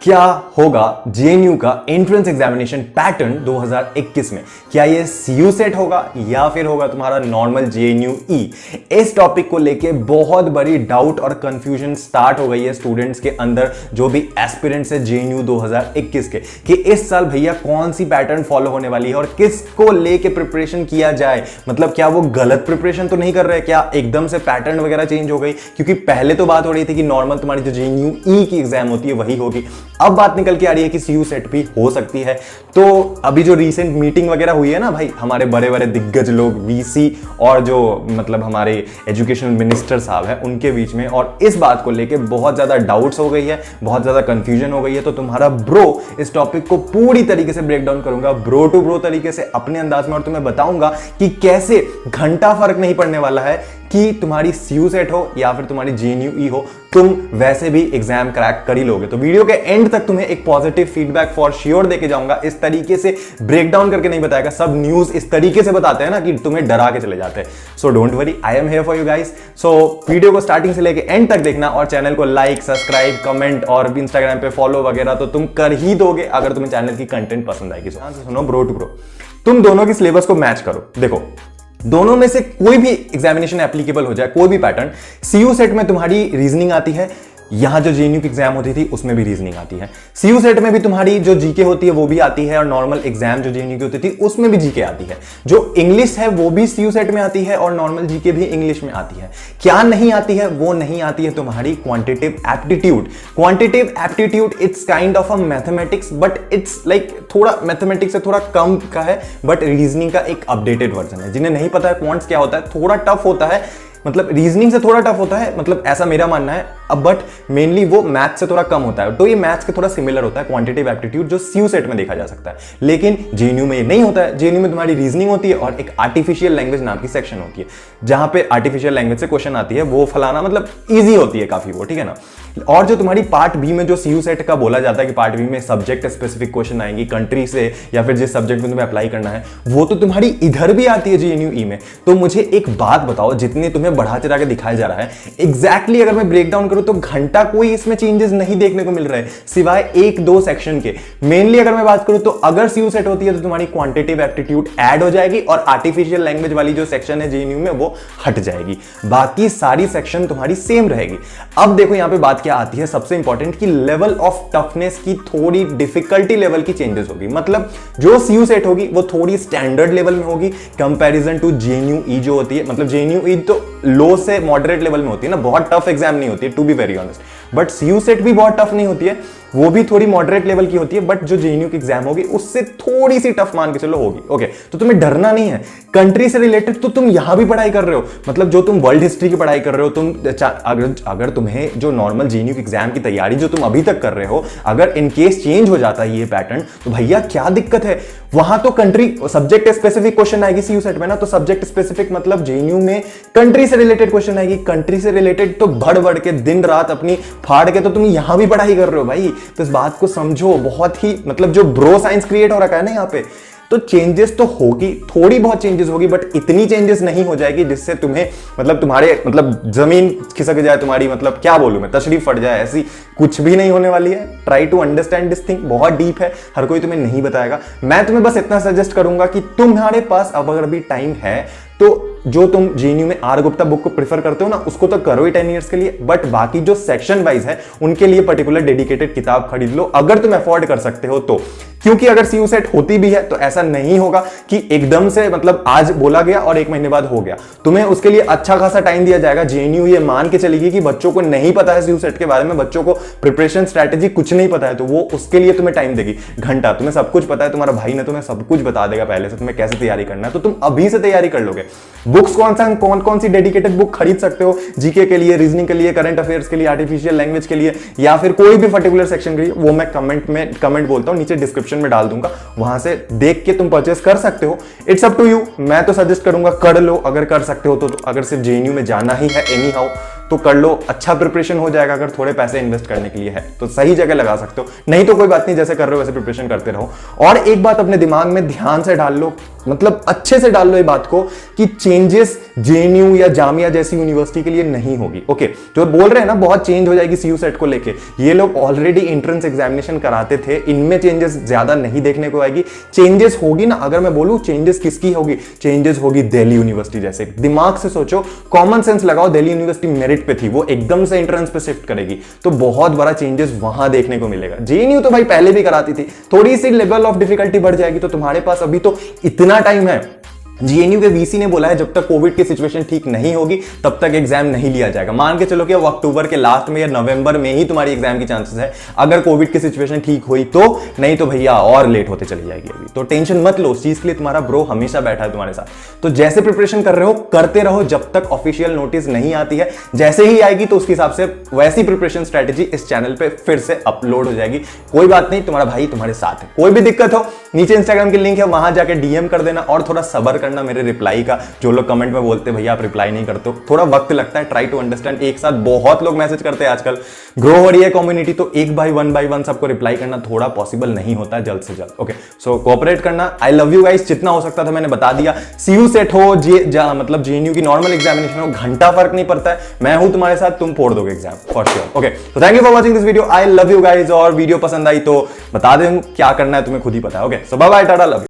क्या होगा जेएनयू का एंट्रेंस एग्जामिनेशन पैटर्न 2021 में? क्या ये सीयू सेट होगा या फिर होगा तुम्हारा नॉर्मल जेएनयू ई? इस टॉपिक को लेके बहुत बड़ी डाउट और कंफ्यूजन स्टार्ट हो गई है स्टूडेंट्स के अंदर, जो भी एस्पिरेंट्स है जेएनयू 2021 के, कि इस साल भैया कौन सी पैटर्न फॉलो होने वाली है और किसको लेके प्रिपरेशन किया जाए। मतलब क्या वो गलत प्रिपरेशन तो नहीं कर रहे? क्या एकदम से पैटर्न वगैरह चेंज हो गई? क्योंकि पहले तो बात हो रही थी कि नॉर्मल तुम्हारी जो जेएनयू ई की एग्जाम होती है वही होगी, अब बात निकल के आ रही है कि सीयू सेट भी हो सकती है। तो अभी जो रीसेंट मीटिंग वगैरह हुई है ना भाई, हमारे बड़े बड़े दिग्गज लोग वीसी और जो मतलब हमारे एजुकेशन मिनिस्टर साहब हैं उनके बीच में, और इस बात को लेके बहुत ज्यादा डाउट्स हो गई है, बहुत ज्यादा कंफ्यूजन हो गई है। तो तुम्हारा ब्रो इस टॉपिक को पूरी तरीके से ब्रेक डाउन करूंगा, ब्रो टू ब्रो तरीके से अपने अंदाज में, और तुम्हें बताऊंगा कि कैसे घंटा फर्क नहीं पड़ने वाला है कि तुम्हारी सीयू सेट हो या फिर तुम्हारी जेएनयू ई हो, तुम वैसे भी एग्जाम क्रैक कर ही लोगे। तो वीडियो के एंड तक तुम्हें एक पॉजिटिव फीडबैक फॉर श्योर देके जाऊंगा। इस तरीके से ब्रेक डाउन करके नहीं बताएगा, सब न्यूज इस तरीके से बताते हैं ना कि तुम्हें डरा के चले जाते हैं। So don't worry, I am here for you guys. So video को स्टार्टिंग से लेके एंड तक देखना, और चैनल को लाइक, सब्सक्राइब, कमेंट और इंस्टाग्राम पे फॉलो वगैरह तो तुम कर ही दोगे अगर तुम्हें चैनल की कंटेंट पसंद आएगी। सुनो ब्रो टू ब्रो, तुम दोनों की सिलेबस को मैच करो। देखो, दोनों में से कोई भी एग्जामिनेशन एप्लीकेबल हो जाए, कोई भी पैटर्न। सीयू सेट में तुम्हारी रीजनिंग आती है, यहां जो जेएनयू की एग्जाम होती थी उसमें भी रीजनिंग आती है। सीयू सेट में भी तुम्हारी जो जीके होती है वो भी आती है, और नॉर्मल एग्जाम जो जेएनयू की होती थी उसमें भी जीके आती है। जो इंग्लिश है वो भी सीयू सेट में आती है, और नॉर्मल जीके भी इंग्लिश में आती है। क्या नहीं आती है? वो नहीं आती है तुम्हारी quantitative aptitude. Quantitative aptitude it's kind of a mathematics, but it's like थोड़ा मैथमेटिक्स से थोड़ा कम का है, बट रीजनिंग का एक अपडेटेड वर्जन है। जिन्हें नहीं पता है क्वांट्स क्या होता है, थोड़ा टफ होता है, मतलब रीजनिंग से थोड़ा टफ होता है, मतलब ऐसा मेरा मानना है। अब बट मेनली वो मैथ्स से थोड़ा कम होता है, तो ये मैथ्स के थोड़ा सिमिलर होता है क्वांटिटेटिव एप्टीट्यूड, जो सीयू सेट में देखा जा सकता है। लेकिन जेएनयू में ये नहीं होता है। जेएनयू में तुम्हारी रीजनिंग होती है और एक आर्टिफिशियल लैंग्वेज नाम की सेक्शन होती है, जहां पे आर्टिफिशियल लैंग्वेज से क्वेश्चन आती है, वो फलाना मतलब ईजी होती है काफी वो, ठीक है ना। और जो तुम्हारी पार्ट बी में जो सीयू सेट का बोला जाता है कि पार्ट बी में सब्जेक्ट स्पेसिफिक क्वेश्चन आएंगी कंट्री से या फिर जिस सब्जेक्ट में तुम्हें अप्लाई करना है, वो तो तुम्हारी इधर भी आती है जेएनयू ई में। तो मुझे एक बात बताओ, जितने तुम्हें बढ़ा चढ़ा के दिखाया जा रहा है, एग्जैक्टली अगर मैं ब्रेक डाउन करूं तो घंटा कोई इसमें चेंजेस नहीं देखने को मिल रहे हैं, सिवाय एक दो सेक्शन के। मेनली अगर मैं बात करूं तो अगर सीयू सेट होती है तो तुम्हारी क्वांटिटेटिव एप्टीट्यूड ऐड हो जाएगी, और आर्टिफिशियल लैंग्वेज वाली जो सेक्शन है जेएनयू में वो हट जाएगी, बाकी सारी सेक्शन तुम्हारी सेम रहेगी। अब देखो यहां पे बात क्या आती है, सबसे इंपॉर्टेंट, कि लेवल ऑफ टफनेस की थोड़ी डिफिकल्टी लेवल की चेंजेस होगी। मतलब जो सीयू सेट होगी वो थोड़ी स्टैंडर्ड लेवल में होगी कंपैरिजन टू जेएनयू ई जो होती है। मतलब जेएनयू ई तो लो से मॉडरेट लेवल में होती है ना, बहुत टफ एग्जाम नहीं होती है, to be very honest. But CU SET भी बहुत टफ नहीं होती है, वो भी थोड़ी मॉडरेट लेवल की होती है, बट जो जेएनयू की एग्जाम होगी उससे थोड़ी सी टफ मान के चलो होगी। ओके, तो तुम्हें डरना नहीं है। कंट्री से रिलेटेड तो तुम यहां भी पढ़ाई कर रहे हो, मतलब जो तुम वर्ल्ड हिस्ट्री की पढ़ाई कर रहे हो, तुम अगर तुम्हें जो नॉर्मल जेएनयू की एग्जाम की तैयारी जो तुम अभी तक कर रहे हो, अगर इनकेस चेंज हो जाता है ये पैटर्न, तो भैया क्या दिक्कत है? वहां तो कंट्री सब्जेक्ट स्पेसिफिक क्वेश्चन आएगी सीयू सेट में ना, तो सब्जेक्ट स्पेसिफिक मतलब जेएनयू में कंट्री से रिलेटेड क्वेश्चन आएगी। कंट्री से रिलेटेड तो बढ़ बढ़ के दिन रात अपनी फाड़ के तो तुम यहां भी पढ़ाई कर रहे हो भाई। तो इस बात को समझो, बहुत ही मतलब जो ब्रो साइंस क्रिएट हो रखा है ना यहाँ पे, तो चेंजेस तो होगी, थोड़ी बहुत चेंजेस होगी, बट इतनी चेंजेस नहीं हो जाएगी जिससे तुम्हें मतलब तुम्हारे मतलब जमीन खिसक जाए तुम्हारी, मतलब क्या बोलूं मैं, तशरीफ फट जाए, ऐसी कुछ भी नहीं होने वाली है। Try to understand this thing, बहुत डीप है, हर कोई तुम्हें नहीं बताएगा। मैं तुम्हें बस इतना सजेस्ट करूंगा कि तुम्हारे पास अब अगर भी टाइम है तो जो तुम जेएनयू में आर गुप्ता बुक को प्रेफर करते हो ना, उसको तो करो ही 10 इयर्स के लिए, बट बाकी जो सेक्शन वाइज है उनके लिए पर्टिकुलर डेडिकेटेड किताब खरीद लो अगर तुम अफोर्ड कर सकते हो तो। क्योंकि अगर सीयू सेट होती भी है तो ऐसा नहीं होगा कि एकदम से मतलब आज बोला गया और एक महीने बाद हो गया। तुम्हें उसके लिए अच्छा खासा टाइम दिया जाएगा। जेएनयू ये मान के चलेगी कि बच्चों को नहीं पता है सीयू सेट के बारे में, बच्चों को प्रिपरेशन स्ट्रैटेजी कुछ नहीं पता है, तो वो उसके लिए तुम्हें टाइम देगी। घंटा तुम्हें सब कुछ पता है, तुम्हारा भाई ने तुम्हें सब कुछ बता देगा पहले से, तुम्हें कैसे तैयारी करना है, तो तुम अभी से तैयारी कर लोगे। बुक्स कौन सी डेडिकेटेड बुक खरीद सकते हो जीके के लिए, रीजनिंग के लिए, करंट अफेयर्स के लिए, आर्टिफिशियल लैंग्वेज के लिए, या फिर कोई भी पर्टिकुलर सेक्शन के लिए, वो मैं कमेंट बोलता हूं, नीचे डिस्क्रिप्शन में डाल दूंगा, वहां से देख के तुम परचेस कर सकते हो। इट्स अप टू यू, मैं तो सजेस्ट करूंगा कर लो अगर कर सकते हो तो अगर सिर्फ जेएनयू में जाना ही है एनी हाउ तो कर लो, अच्छा प्रिपरेशन हो जाएगा। अगर थोड़े पैसे इन्वेस्ट करने के लिए है तो सही जगह लगा सकते हो, नहीं तो कोई बात नहीं, जैसे कर रहे हो वैसे प्रिपरेशन करते रहो। और एक बात अपने दिमाग में ध्यान से डाल लो, मतलब अच्छे से डाल लो ये बात को कि चेंजेस जेएनयू या जामिया जैसी यूनिवर्सिटी के लिए नहीं होगी। ओके, जो बोल रहे हैं ना बहुत चेंज हो जाएगी सीयू सेट को लेके, ये लोग ऑलरेडी एंट्रेंस एग्जामिनेशन कराते थे, इनमें चेंजेस ज्यादा नहीं देखने को आएगी। चेंजेस होगी ना, अगर मैं बोलूं चेंजेस किसकी होगी, चेंजेस होगी दिल्ली यूनिवर्सिटी जैसे। दिमाग से सोचो, कॉमन सेंस लगाओ, दिल्ली यूनिवर्सिटी मेरिट पे थी, वो एकदम से एंट्रेंस पे शिफ्ट करेगी तो बहुत बड़ा चेंजेस वहां देखने को मिलेगा। जेएनयू तो भाई पहले भी कराती थी, थोड़ी सी लेवल ऑफ डिफिकल्टी बढ़ जाएगी, तो तुम्हारे पास अभी तो इतना टाइम है। जेएनयू के वीसी ने बोला है जब तक कोविड की सिचुएशन ठीक नहीं होगी तब तक एग्जाम नहीं लिया जाएगा। मान के चलो कि अब अक्टूबर के लास्ट में या नवंबर में ही तुम्हारी एग्जाम की चांसेस है, अगर कोविड की सिचुएशन ठीक हुई तो, नहीं तो भैया और लेट होते चली जाएगी अभी। तो टेंशन मत लो, उस चीज के लिए तुम्हारा ब्रो हमेशा बैठा है तुम्हारे साथ। तो जैसे प्रिपरेशन कर रहे हो करते रहो जब तक ऑफिशियल नोटिस नहीं आती है, जैसे ही आएगी तो उसके हिसाब से वैसी प्रिपरेशन स्ट्रेटेजी इस चैनल पे फिर से अपलोड हो जाएगी। कोई बात नहीं, तुम्हारा भाई तुम्हारे साथ है। कोई भी दिक्कत हो नीचे इंस्टाग्राम की लिंक है, वहां जाके डीएम कर देना, और थोड़ा सब्र करना मेरे रिप्लाई का। जो लोग कमेंट में बोलते हैं भैया आप रिप्लाई नहीं करते हो, थोड़ा वक्त लगता है, ट्राई टू अंडरस्टैंड। एक साथ बहुत लोग मैसेज करते हैं आजकल, ग्रो हो रही है कम्युनिटी, तो एक बाय वन सबको रिप्लाई करना थोड़ा पॉसिबल नहीं होता है जल्द से जल्द। ओके, सो कोऑपरेट करना। आई लव यू गाइस, जितना हो सकता था मैंने बता दिया। सीयू सेट हो मतलब जेएनयू की नॉर्मल एग्जामिनेशन हो, घंटा फर्क नहीं पड़ता है, मैं हूं तुम्हारे साथ, तुम फोड़ दोगे एग्जाम फॉर श्योर। ओके, तो thank you for watching this video, I love you guys. और वीडियो पसंद आई तो बता दें क्या करना है तुम्हें खुद ही पता है। Okay, so bye bye, tata, love you.